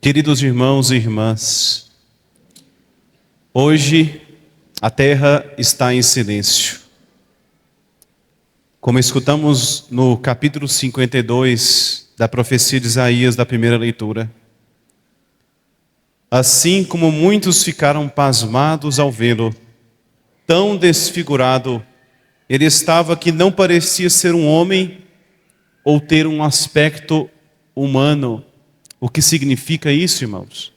Queridos irmãos e irmãs, hoje a terra está em silêncio. Como escutamos no capítulo 52 da profecia de Isaías da primeira leitura, assim como muitos ficaram pasmados ao vê-lo, tão desfigurado, ele estava que não parecia ser um homem ou ter um aspecto humano. O que significa isso, irmãos?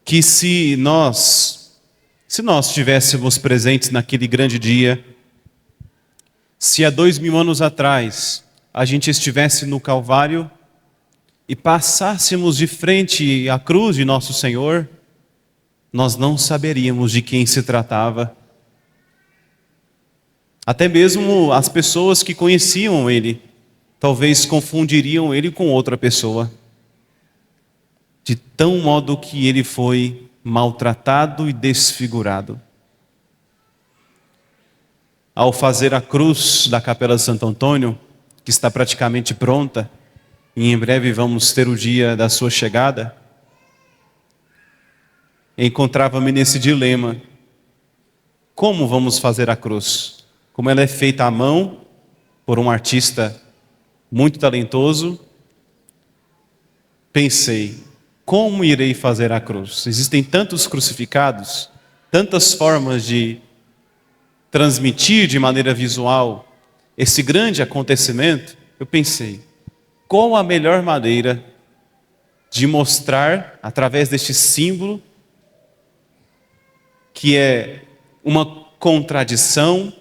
Que se nós estivéssemos presentes naquele grande dia, se há 2000 anos atrás a gente estivesse no Calvário e passássemos de frente à cruz de nosso Senhor, nós não saberíamos de quem se tratava. Até mesmo as pessoas que conheciam ele, talvez confundiriam ele com outra pessoa. De tão modo que ele foi maltratado e desfigurado. Ao fazer a cruz da Capela de Santo Antônio, que está praticamente pronta, e em breve vamos ter o dia da sua chegada, encontrava-me nesse dilema. Como vamos fazer a cruz? Como ela é feita à mão, por um artista muito talentoso, pensei, como irei fazer a cruz? Existem tantos crucificados, tantas formas de transmitir de maneira visual esse grande acontecimento. Eu pensei, qual a melhor maneira de mostrar, através deste símbolo, que é uma contradição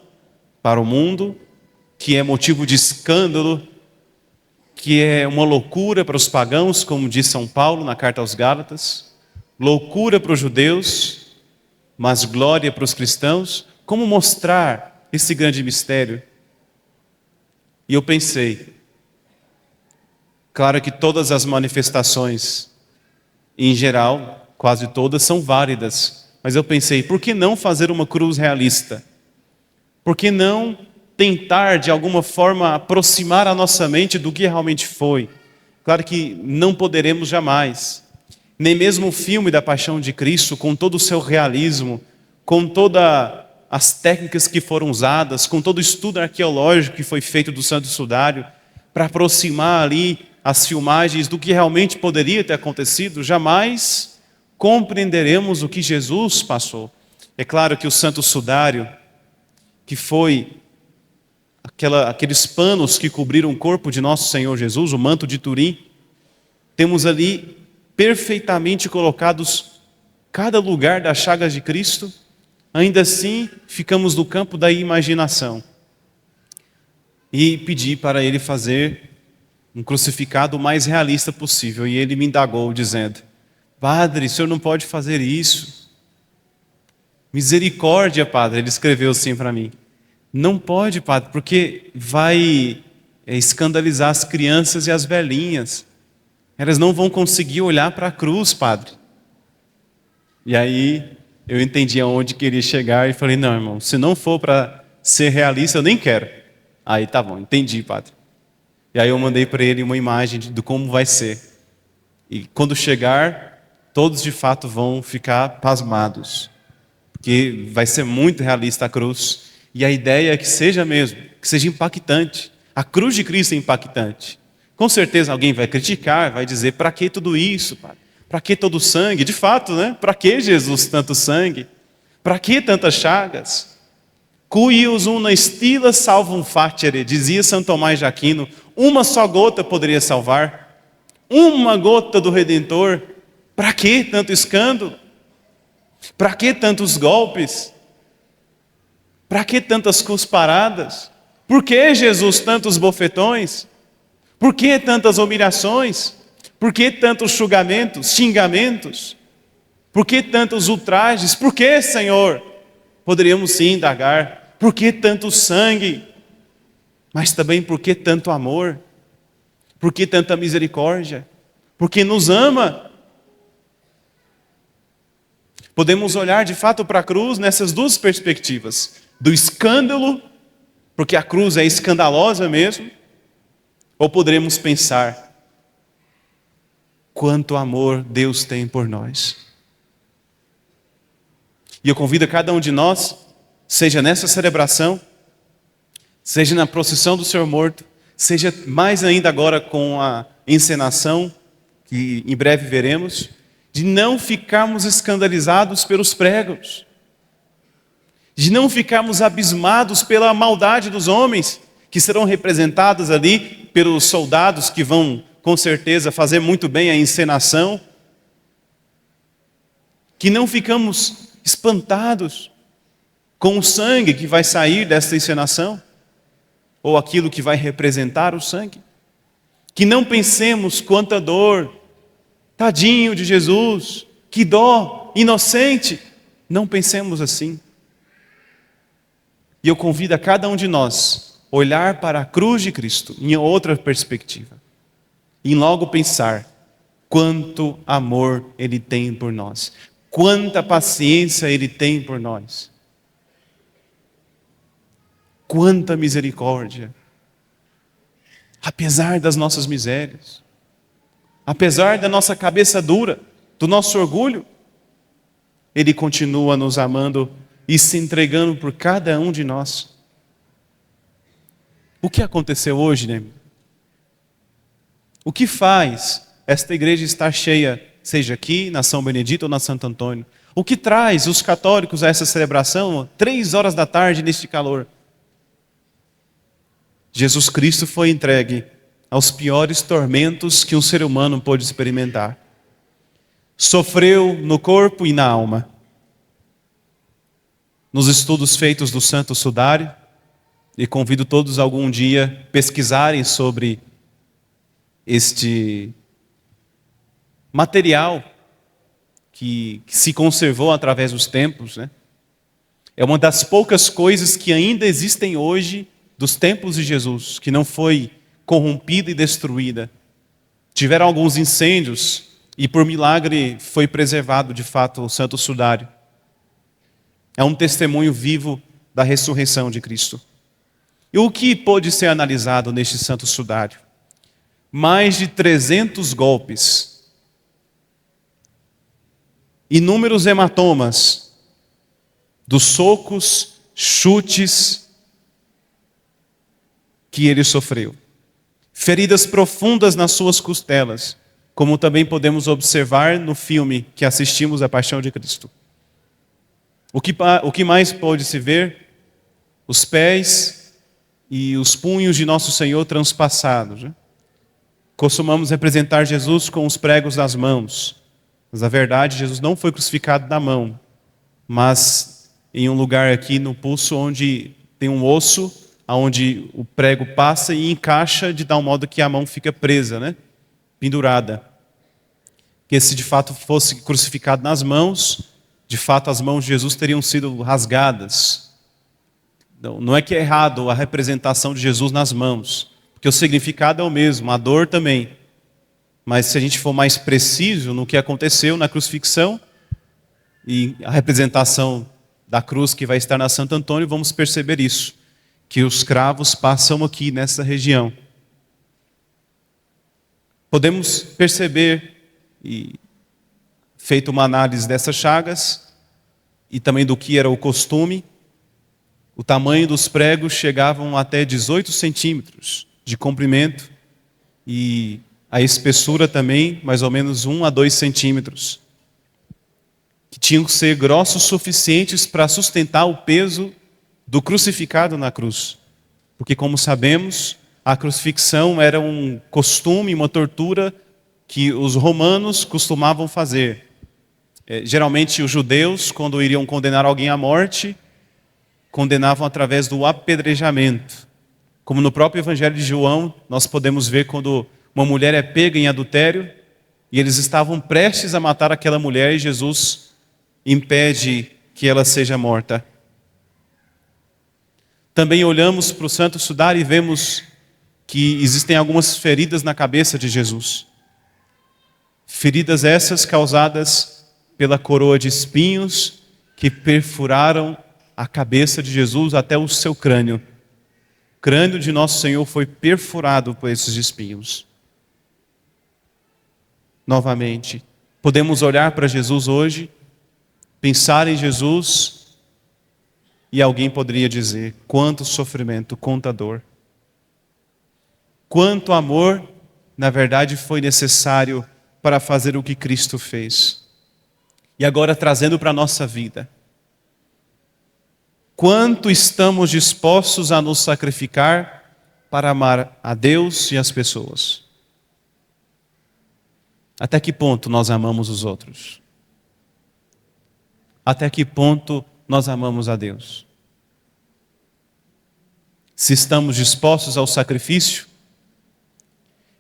para o mundo, que é motivo de escândalo, que é uma loucura para os pagãos, como diz São Paulo na carta aos Gálatas, loucura para os judeus, mas glória para os cristãos. Como mostrar esse grande mistério? E eu pensei, claro que todas as manifestações, em geral, quase todas são válidas, mas eu pensei, por que não fazer uma cruz realista? Por que não tentar de alguma forma aproximar a nossa mente do que realmente foi? Claro que não poderemos jamais, nem mesmo o filme da Paixão de Cristo, com todo o seu realismo, com todas as técnicas que foram usadas, com todo o estudo arqueológico que foi feito do Santo Sudário, para aproximar ali as filmagens do que realmente poderia ter acontecido, jamais compreenderemos o que Jesus passou. É claro que o Santo Sudário, que foi aqueles panos que cobriram o corpo de nosso Senhor Jesus, o manto de Turim, temos ali perfeitamente colocados cada lugar das chagas de Cristo. Ainda assim, ficamos no campo da imaginação. E pedi para ele fazer um crucificado o mais realista possível. E ele me indagou, dizendo, Padre, o senhor não pode fazer isso. Misericórdia, Padre, ele escreveu assim para mim. Não pode, Padre, porque vai escandalizar as crianças e as velhinhas. Elas não vão conseguir olhar para a cruz, Padre. E aí eu entendi aonde queria chegar e falei, não, irmão, se não for para ser realista, eu nem quero. Aí tá bom, entendi, Padre. E aí eu mandei para ele uma imagem de como vai ser. E quando chegar, todos de fato vão ficar pasmados. Porque vai ser muito realista a cruz. E a ideia é que seja mesmo, que seja impactante. A cruz de Cristo é impactante. Com certeza alguém vai criticar, vai dizer, para que tudo isso, Padre? Para que todo o sangue? De fato, né? Para que Jesus tanto sangue? Para que tantas chagas? Cuius una stilla salvum facere, dizia São Tomás de Aquino. Uma só gota poderia salvar. Uma gota do Redentor. Para que tanto escândalo? Para que tantos golpes? Para que tantas cusparadas? Por que Jesus tantos bofetões? Por que tantas humilhações? Por que tantos xingamentos? Por que tantos ultrajes? Por que, Senhor? Poderíamos sim indagar. Por que tanto sangue? Mas também por que tanto amor? Por que tanta misericórdia? Porque nos ama. Podemos olhar de fato para a cruz nessas duas perspectivas. Do escândalo, porque a cruz é escandalosa mesmo. Ou poderemos pensar, quanto amor Deus tem por nós. E eu convido a cada um de nós, seja nessa celebração, seja na procissão do Senhor morto, seja mais ainda agora com a encenação, que em breve veremos, de não ficarmos escandalizados pelos pregos, de não ficarmos abismados pela maldade dos homens, que serão representados ali pelos soldados que vão, com certeza, fazer muito bem a encenação, que não ficamos espantados com o sangue que vai sair dessa encenação, ou aquilo que vai representar o sangue. Que não pensemos quanta dor, tadinho de Jesus, que dó, inocente. Não pensemos assim. E eu convido a cada um de nós a olhar para a cruz de Cristo em outra perspectiva. E logo pensar quanto amor Ele tem por nós. Quanta paciência Ele tem por nós. Quanta misericórdia. Apesar das nossas misérias, apesar da nossa cabeça dura, do nosso orgulho, Ele continua nos amando e se entregando por cada um de nós. O que aconteceu hoje, né? O que faz esta igreja estar cheia, seja aqui na São Benedito ou na Santo Antônio? O que traz os católicos a essa celebração, 3 horas da tarde neste calor? Jesus Cristo foi entregue aos piores tormentos que um ser humano pôde experimentar. Sofreu no corpo e na alma. Nos estudos feitos do Santo Sudário, e convido todos a algum dia pesquisarem sobre este material que se conservou através dos tempos, né? É uma das poucas coisas que ainda existem hoje dos tempos de Jesus, que não foi corrompida e destruída. Tiveram alguns incêndios e por milagre foi preservado de fato o Santo Sudário. É um testemunho vivo da ressurreição de Cristo. E o que pôde ser analisado neste Santo Sudário? Mais de 300 golpes, inúmeros hematomas, dos socos, chutes que ele sofreu. Feridas profundas nas suas costelas, como também podemos observar no filme que assistimos, A Paixão de Cristo. O que mais pode se ver? Os pés e os punhos de nosso Senhor transpassados. Né? Costumamos representar Jesus com os pregos nas mãos. Mas na verdade, Jesus não foi crucificado na mão, mas em um lugar aqui no pulso onde tem um osso, onde o prego passa e encaixa de tal modo que a mão fica presa, né? Pendurada. Que se de fato fosse crucificado nas mãos, de fato as mãos de Jesus teriam sido rasgadas. Não é que é errado a representação de Jesus nas mãos, porque o significado é o mesmo, a dor também. Mas se a gente for mais preciso no que aconteceu na crucifixão e a representação da cruz que vai estar na Santo Antônio, vamos perceber isso, que os cravos passam aqui nessa região. Podemos perceber, e feito uma análise dessas chagas e também do que era o costume, o tamanho dos pregos chegavam até 18 centímetros de comprimento e a espessura também, mais ou menos 1 a 2 centímetros, que tinham que ser grossos suficientes para sustentar o peso do crucificado na cruz. Porque, como sabemos, a crucifixão era um costume, uma tortura que os romanos costumavam fazer. Geralmente os judeus, quando iriam condenar alguém à morte, condenavam através do apedrejamento. Como no próprio Evangelho de João, nós podemos ver quando uma mulher é pega em adultério, e eles estavam prestes a matar aquela mulher, e Jesus impede que ela seja morta. Também olhamos para o Santo Sudário e vemos que existem algumas feridas na cabeça de Jesus. Feridas essas causadas pela coroa de espinhos que perfuraram a cabeça de Jesus até o seu crânio. O crânio de nosso Senhor foi perfurado por esses espinhos. novamente. Podemos olhar para Jesus hoje, pensar em Jesus, e alguém poderia dizer: quanto sofrimento, quanta dor. Quanto amor, na verdade, foi necessário para fazer o que Cristo fez. E agora trazendo para a nossa vida. Quanto estamos dispostos a nos sacrificar para amar a Deus e as pessoas? Até que ponto nós amamos os outros? Até que ponto nós amamos a Deus? Se estamos dispostos ao sacrifício,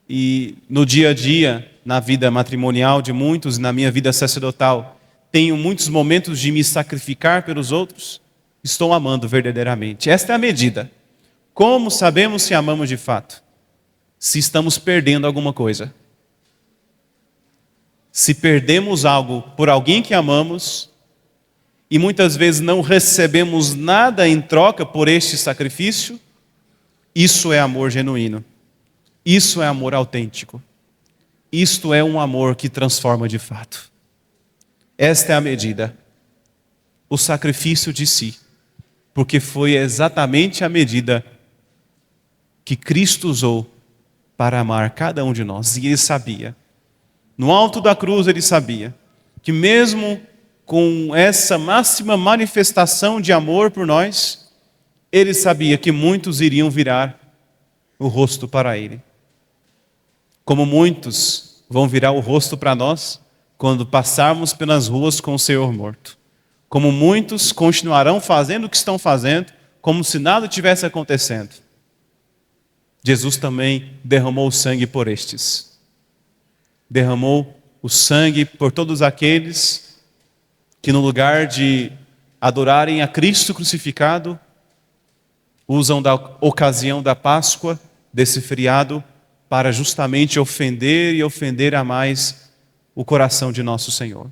e no dia a dia, na vida matrimonial de muitos, e na minha vida sacerdotal, tenho muitos momentos de me sacrificar pelos outros, estou amando verdadeiramente. Esta é a medida. Como sabemos se amamos de fato? Se estamos perdendo alguma coisa. Se perdemos algo por alguém que amamos, e muitas vezes não recebemos nada em troca por este sacrifício, isso é amor genuíno. Isso é amor autêntico. Isto é um amor que transforma de fato. Esta é a medida. O sacrifício de si. Porque foi exatamente a medida que Cristo usou para amar cada um de nós. E Ele sabia. No alto da cruz Ele sabia que mesmo com essa máxima manifestação de amor por nós, Ele sabia que muitos iriam virar o rosto para Ele. Como muitos vão virar o rosto para nós quando passarmos pelas ruas com o Senhor morto. Como muitos continuarão fazendo o que estão fazendo, como se nada tivesse acontecendo. Jesus também derramou o sangue por estes. Derramou o sangue por todos aqueles que, no lugar de adorarem a Cristo crucificado, usam da ocasião da Páscoa, desse feriado, para justamente ofender e ofender a mais o coração de nosso Senhor.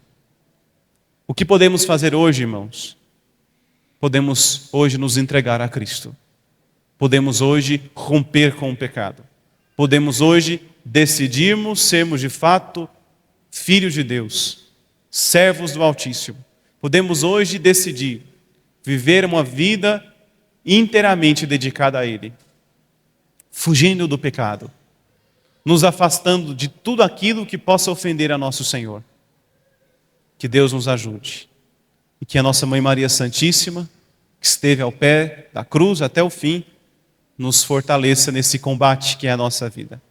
O que podemos fazer hoje, irmãos? Podemos hoje nos entregar a Cristo. Podemos hoje romper com o pecado. Podemos hoje decidirmos sermos de fato filhos de Deus, servos do Altíssimo. Podemos hoje decidir viver uma vida inteiramente dedicada a Ele, fugindo do pecado, nos afastando de tudo aquilo que possa ofender a nosso Senhor. Que Deus nos ajude. E que a nossa Mãe Maria Santíssima, que esteve ao pé da cruz até o fim, nos fortaleça nesse combate que é a nossa vida.